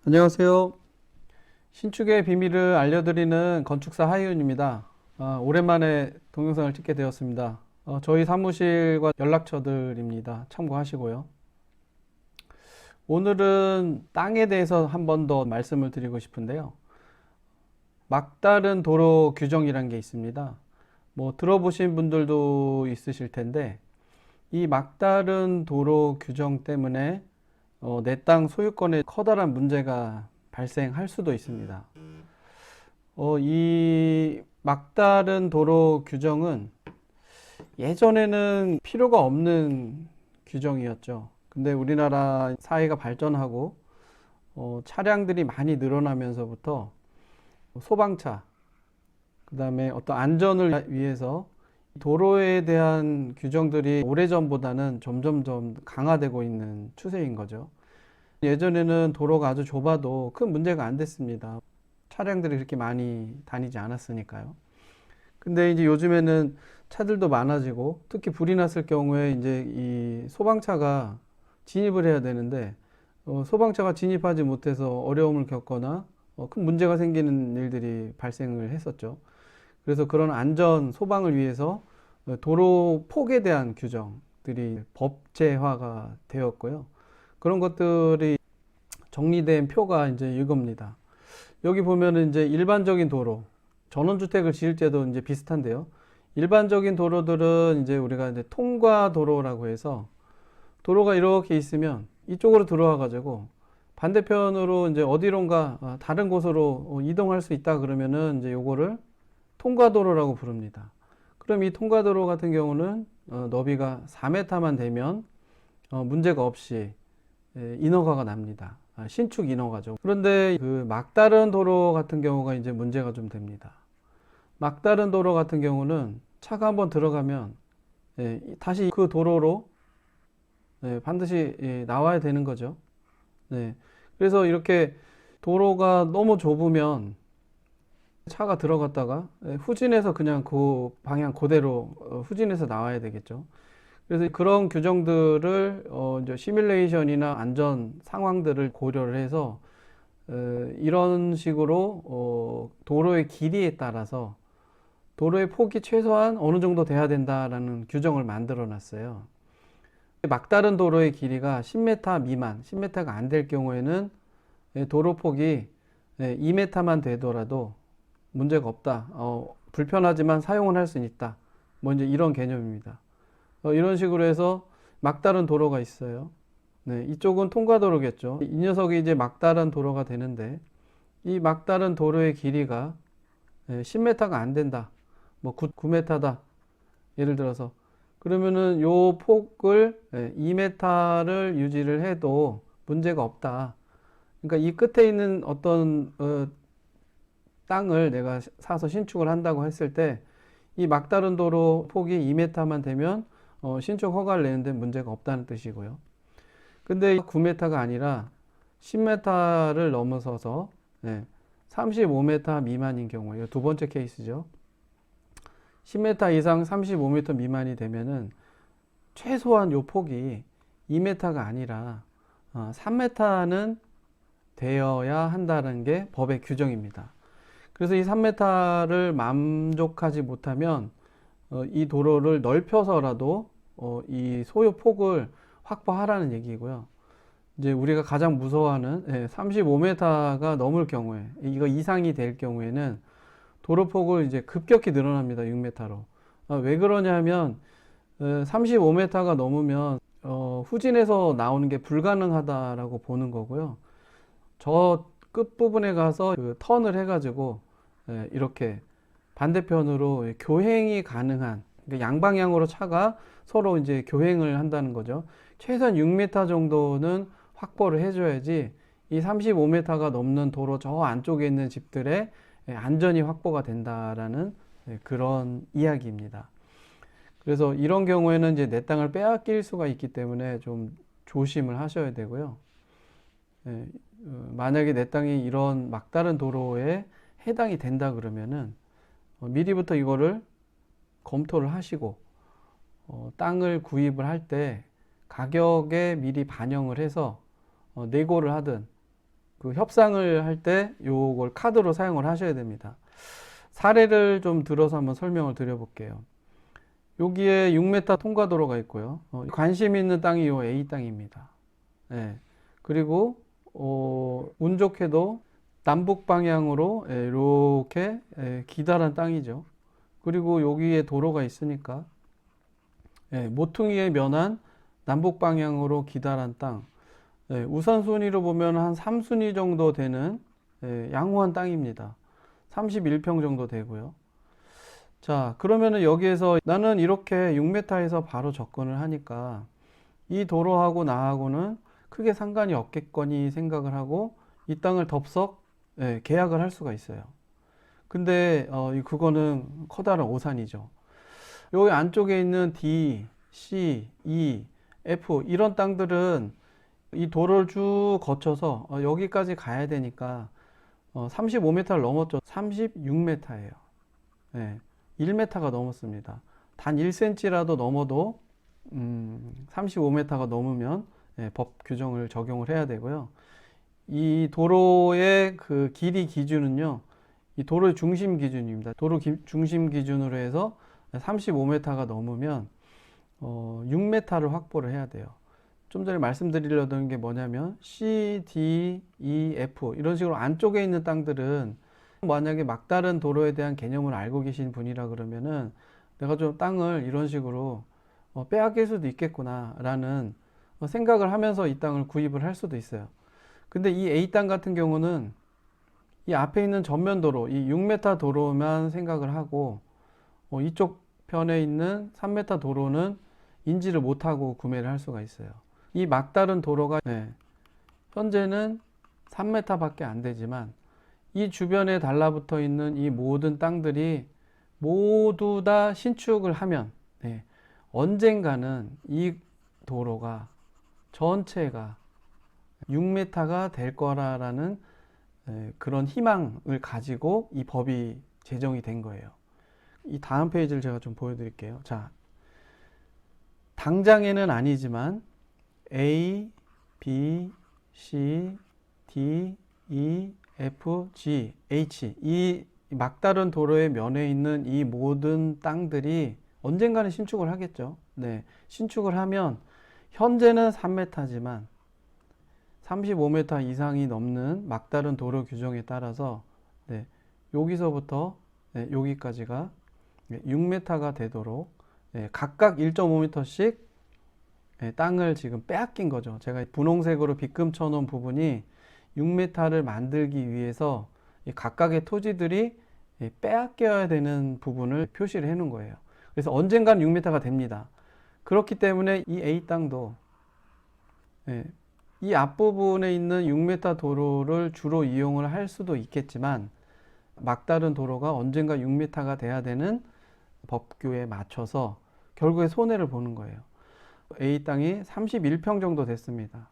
안녕하세요. 신축의 비밀을 알려드리는 건축사 하이윤입니다. 오랜만에 동영상을 찍게 되었습니다. 저희 사무실과 연락처들입니다. 참고하시고요. 오늘은 땅에 대해서 한 번 더 말씀을 드리고 싶은데요. 막다른 도로 규정이라는 게 있습니다. 뭐 들어보신 분들도 있으실 텐데 이 막다른 도로 규정 때문에 내 땅 소유권에 커다란 문제가 발생할 수도 있습니다. 이 막다른 도로 규정은 예전에는 필요가 없는 규정이었죠. 근데 우리나라 사회가 발전하고 차량들이 많이 늘어나면서부터 소방차, 그 다음에 어떤 안전을 위해서 도로에 대한 규정들이 오래전보다는 점점점 강화되고 있는 추세인 거죠. 예전에는 도로가 아주 좁아도 큰 문제가 안 됐습니다. 차량들이 그렇게 많이 다니지 않았으니까요. 근데 이제 요즘에는 차들도 많아지고 특히 불이 났을 경우에 이제 이 소방차가 진입을 해야 되는데 소방차가 진입하지 못해서 어려움을 겪거나 큰 문제가 생기는 일들이 발생을 했었죠. 그래서 그런 안전 소방을 위해서 도로 폭에 대한 규정들이 법제화가 되었고요. 그런 것들이 정리된 표가 이제 이겁니다. 여기 보면은 이제 일반적인 도로, 전원주택을 지을 때도 이제 비슷한데요. 일반적인 도로들은 이제 우리가 이제 통과도로라고 해서 도로가 이렇게 있으면 이쪽으로 들어와 가지고 반대편으로 이제 어디론가 다른 곳으로 이동할 수 있다 그러면은 이제 요거를 통과도로라고 부릅니다. 그럼 이 통과도로 같은 경우는 너비가 4m만 되면 문제가 없이 인허가가 납니다. 신축 인허가죠. 그런데 그 막다른 도로 같은 경우가 이제 문제가 좀 됩니다. 막다른 도로 같은 경우는 차가 한번 들어가면 다시 그 도로로 반드시 나와야 되는 거죠. 네. 그래서 이렇게 도로가 너무 좁으면 차가 들어갔다가 후진해서 그냥 그 방향 그대로 후진해서 나와야 되겠죠. 그래서 그런 규정들을 이제 시뮬레이션이나 안전 상황들을 고려를 해서 이런 식으로 도로의 길이에 따라서 도로의 폭이 최소한 어느 정도 돼야 된다라는 규정을 만들어 놨어요. 막다른 도로의 길이가 10m 미만, 10m가 안 될 경우에는 도로 폭이 2m만 되더라도 문제가 없다. 불편하지만 사용은 할 수 있다. 뭐 이제 이런 개념입니다. 이런 식으로 해서 막다른 도로가 있어요. 네, 이쪽은 통과도로겠죠. 이 녀석이 이제 막다른 도로가 되는데 이 막다른 도로의 길이가 10m가 안 된다. 뭐 9m다. 예를 들어서 그러면은 요 폭을 2m를 유지를 해도 문제가 없다. 그러니까 이 끝에 있는 어떤 땅을 내가 사서 신축을 한다고 했을 때 이 막다른 도로 폭이 2m만 되면 신축 허가를 내는데 문제가 없다는 뜻이고요. 근데 9m가 아니라 10m를 넘어서서 35m 미만인 경우에 두 번째 케이스죠. 10m 이상 35m 미만이 되면은 최소한 요 폭이 2m가 아니라 3m는 되어야 한다는 게 법의 규정입니다. 그래서 이 3m를 만족하지 못하면 이 도로를 넓혀서라도 이 소요 폭을 확보하라는 얘기고요. 이제 우리가 가장 무서워하는 35m가 넘을 경우에 이거 이상이 될 경우에는 도로 폭을 이제 급격히 늘어납니다. 6m로. 왜 그러냐면 35m가 넘으면 후진해서 나오는 게 불가능하다라고 보는 거고요. 저 끝부분에 가서 그 턴을 해가지고 이렇게 반대편으로 교행이 가능한 그러니까 양방향으로 차가 서로 이제 교행을 한다는 거죠. 최소한 6m 정도는 확보를 해줘야지 이 35m가 넘는 도로 저 안쪽에 있는 집들의 안전이 확보가 된다라는 그런 이야기입니다. 그래서 이런 경우에는 이제 내 땅을 빼앗길 수가 있기 때문에 좀 조심을 하셔야 되고요. 만약에 내 땅이 이런 막다른 도로에 해당이 된다 그러면은 미리부터 이거를 검토를 하시고 땅을 구입을 할 때 가격에 미리 반영을 해서 내고를 하든 그 협상을 할 때 요걸 카드로 사용을 하셔야 됩니다. 사례를 좀 들어서 한번 설명을 드려볼게요. 여기에 6m 통과도로가 있고요. 관심 있는 땅이 요 A 땅입니다. 예. 그리고 운 좋게도 남북 방향으로 이렇게 기다란 땅이죠. 그리고 여기에 도로가 있으니까 모퉁이에 면한 남북 방향으로 기다란 땅. 우선순위로 보면 한 3순위 정도 되는 양호한 땅입니다. 31평 정도 되고요. 자, 그러면은 여기에서 나는 이렇게 6m에서 바로 접근을 하니까 이 도로하고 나하고는 크게 상관이 없겠거니 생각을 하고 이 땅을 덥석 계약을 할 수가 있어요. 근데 그거는 커다란 오산이죠. 여기 안쪽에 있는 D, C, E, F 이런 땅들은 이 도로를 쭉 거쳐서 여기까지 가야 되니까 35m를 넘었죠. 36m예요. 1m가 넘었습니다. 단 1cm라도 넘어도 35m가 넘으면 법 규정을 적용을 해야 되고요. 이 도로의 그 길이 기준은요, 이 도로의 중심 기준입니다. 도로 중심 기준으로 해서 35m가 넘으면 6m를 확보를 해야 돼요. 좀 전에 말씀드리려던 게 뭐냐면 C, D, E, F 이런 식으로 안쪽에 있는 땅들은 만약에 막다른 도로에 대한 개념을 알고 계신 분이라 그러면은 내가 좀 땅을 이런 식으로 빼앗길 수도 있겠구나 라는 생각을 하면서 이 땅을 구입을 할 수도 있어요. 근데 이 A 땅 같은 경우는 이 앞에 있는 전면도로 이 6m 도로만 생각을 하고 이쪽 편에 있는 3m 도로는 인지를 못하고 구매를 할 수가 있어요. 이 막다른 도로가 현재는 3m 밖에 안 되지만 이 주변에 달라붙어 있는 이 모든 땅들이 모두 다 신축을 하면 언젠가는 이 도로가 전체가 6m가 될 거라는 그런 희망을 가지고 이 법이 제정이 된 거예요. 이 다음 페이지를 제가 좀 보여드릴게요. 자, 당장에는 아니지만 A, B, C, D, E, F, G, H 이 막다른 도로의 면에 있는 이 모든 땅들이 언젠가는 신축을 하겠죠. 신축을 하면 현재는 3m지만 35m 이상이 넘는 막다른 도로 규정에 따라서 여기서부터 여기까지가 6m가 되도록 각각 1.5m씩 땅을 지금 빼앗긴 거죠. 제가 분홍색으로 빗금 쳐놓은 부분이 6m를 만들기 위해서 각각의 토지들이 빼앗겨야 되는 부분을 표시를 해 놓은 거예요. 그래서 언젠간 6m가 됩니다. 그렇기 때문에 이 A 땅도 이 앞부분에 있는 6m 도로를 주로 이용을 할 수도 있겠지만 막다른 도로가 언젠가 6m가 돼야 되는 법규에 맞춰서 결국에 손해를 보는 거예요. A 땅이 31평 정도 됐습니다.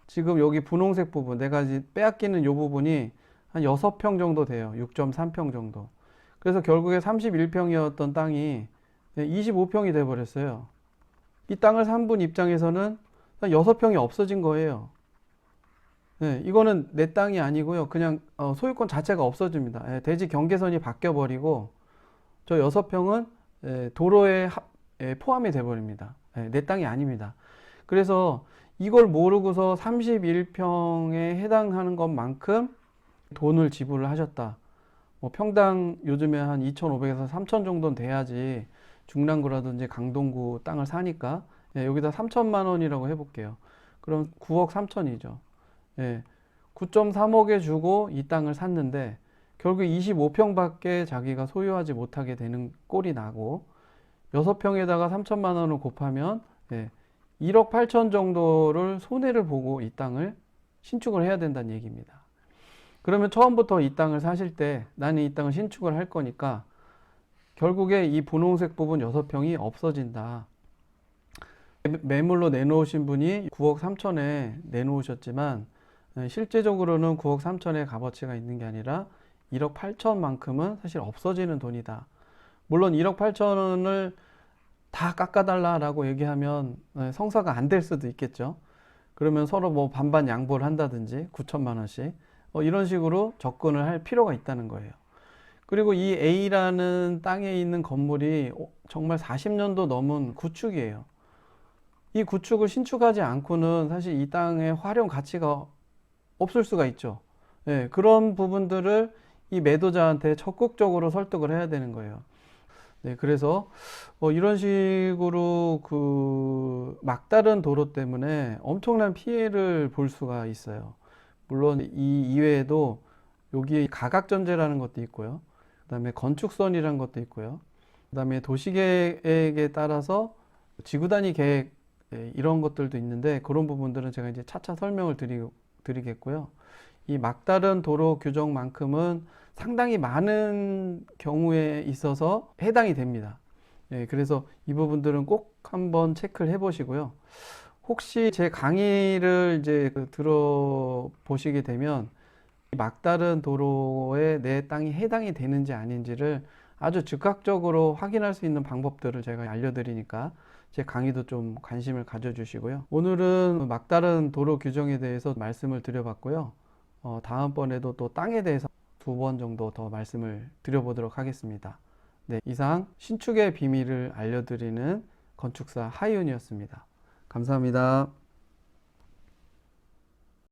지금 여기 분홍색 부분, 내가 이제 빼앗기는 이 부분이 한 6평 정도 돼요. 6.3평 정도. 그래서 결국에 31평이었던 땅이 25평이 돼 버렸어요. 이 땅을 산 분 입장에서는 6평이 없어진 거예요. 이거는 내 땅이 아니고요. 그냥 소유권 자체가 없어집니다. 대지 경계선이 바뀌어 버리고 저 6평은 도로에 포함이 돼 버립니다. 내 땅이 아닙니다. 그래서 이걸 모르고서 31평에 해당하는 것만큼 돈을 지불을 하셨다. 평당 요즘에 한 2,500에서 3,000 정도는 돼야지 중랑구라든지 강동구 땅을 사니까 여기다 3천만 원이라고 해볼게요. 그럼 9억 3천이죠. 9.3억에 주고 이 땅을 샀는데 결국 25평밖에 자기가 소유하지 못하게 되는 꼴이 나고 6평에다가 3천만 원을 곱하면 1억 8천 정도를 손해를 보고 이 땅을 신축을 해야 된다는 얘기입니다. 그러면 처음부터 이 땅을 사실 때 나는 이 땅을 신축을 할 거니까 결국에 이 분홍색 부분 6평이 없어진다. 매물로 내놓으신 분이 9억 3천에 내놓으셨지만 실제적으로는 9억 3천의 값어치가 있는 게 아니라 1억 8천만큼은 사실 없어지는 돈이다. 물론 1억 8천원을 다 깎아달라라고 얘기하면 성사가 안 될 수도 있겠죠. 그러면 서로 뭐 반반 양보를 한다든지 9천만 원씩 이런 식으로 접근을 할 필요가 있다는 거예요. 그리고 이 A라는 땅에 있는 건물이 정말 40년도 넘은 구축이에요. 이 구축을 신축하지 않고는 사실 이 땅의 활용 가치가 없을 수가 있죠. 예, 그런 부분들을 이 매도자한테 적극적으로 설득을 해야 되는 거예요. 네, 그래서 이런 식으로 그 막다른 도로 때문에 엄청난 피해를 볼 수가 있어요. 물론 이 이외에도 여기 가각전제라는 것도 있고요. 그다음에 건축선이라는 것도 있고요. 그다음에 도시계획에 따라서 지구 단위 계획 이런 것들도 있는데 그런 부분들은 제가 이제 차차 설명을 드리겠고요. 이 막다른 도로 규정만큼은 상당히 많은 경우에 있어서 해당이 됩니다. 예, 그래서 이 부분들은 꼭 한번 체크를 해 보시고요. 혹시 제 강의를 이제 들어보시게 되면 막다른 도로에 내 땅이 해당이 되는지 아닌지를 아주 즉각적으로 확인할 수 있는 방법들을 제가 알려드리니까 제 강의도 좀 관심을 가져주시고요. 오늘은 막다른 도로 규정에 대해서 말씀을 드려봤고요. 다음번에도 또 땅에 대해서 2번 정도 더 말씀을 드려보도록 하겠습니다. 네, 이상 신축의 비밀을 알려드리는 건축사 하이윤이었습니다. 감사합니다.